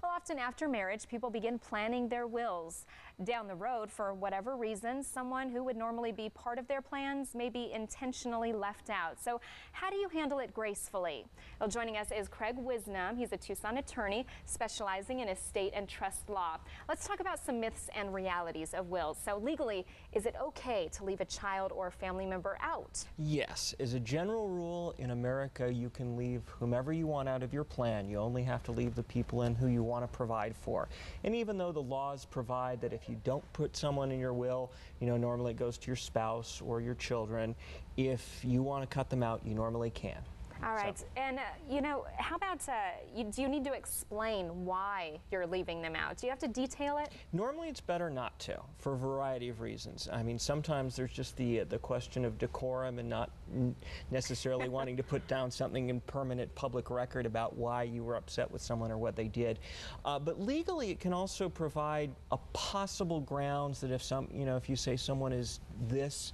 Well, often after marriage, people begin planning their wills. Down the road, for whatever reason, someone who would normally be part of their plans may be intentionally left out. So how do you handle it gracefully? Well, joining us is Craig Wisnom. He's a Tucson attorney specializing in estate and trust law. Let's talk about some myths and realities of wills. So legally, is it okay to leave a child or family member out? Yes. As a general rule, in America, you can leave whomever you want out of your plan. You only have to leave the people in who you want to provide for. And even though the laws provide that if you don't put someone in your will, normally it goes to your spouse or your children, if you want to cut them out, you normally can. All right. So. And, how about, do you need to explain why you're leaving them out? Do you have to detail it? Normally it's better not to, for a variety of reasons. I mean, sometimes there's just the question of decorum and not necessarily wanting to put down something in permanent public record about why you were upset with someone or what they did. But legally it can also provide a possible grounds that if you say someone is this,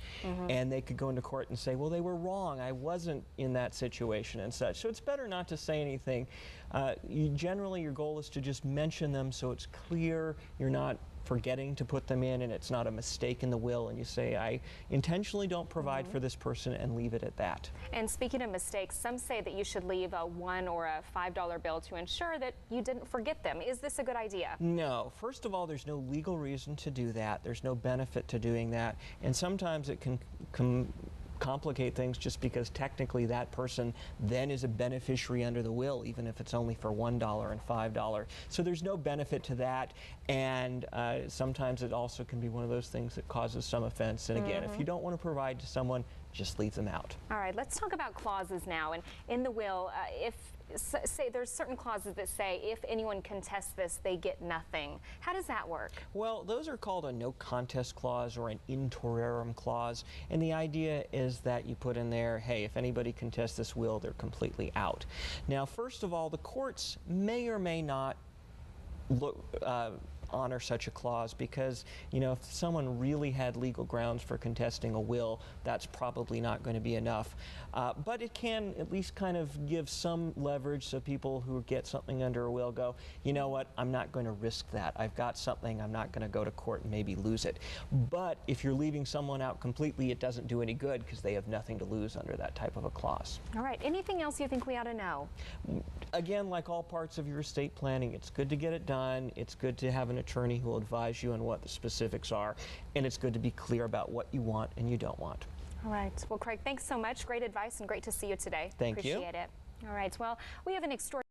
and they could go into court and say, well, they were wrong, I wasn't in that situation and such. So it's better not to say anything. Generally your goal is to just mention them so it's clear you're not forgetting to put them in and it's not a mistake in the will, and you say, I intentionally don't provide for this person, and leave it at that. And speaking of mistakes, some say that you should leave a $1 or a $5 bill to ensure that you didn't forget them. Is this a good idea? No. First of all, there's no legal reason to do that. There's no benefit to doing that, and sometimes it can complicate things just because technically that person then is a beneficiary under the will, even if it's only for $1 and $5. So there's no benefit to that, and sometimes it also can be one of those things that causes some offense. And again, if you don't want to provide to someone, just leave them out. All right, let's talk about clauses now. And in the will, say there's certain clauses that say if anyone contests this, they get nothing. How does that work? Well, those are called a no contest clause or an in terrorem clause, and the idea is that you put in there, hey, if anybody contests this will, they're completely out. Now, first of all, the courts may or may not honor such a clause, because if someone really had legal grounds for contesting a will, that's probably not going to be enough. But it can at least kind of give some leverage so people who get something under a will go, you know what, I'm not going to risk that. I've got something, I'm not going to go to court and maybe lose it. But if you're leaving someone out completely, it doesn't do any good because they have nothing to lose under that type of a clause. All right, anything else you think we ought to know? Again, like all parts of your estate planning, it's good to get it done. It's good to have an attorney who will advise you on what the specifics are, and it's good to be clear about what you want and you don't want. All right. Well, Craig, thanks so much. Great advice and great to see you today. Thank you. Appreciate it. All right. Well, we have an extraordinary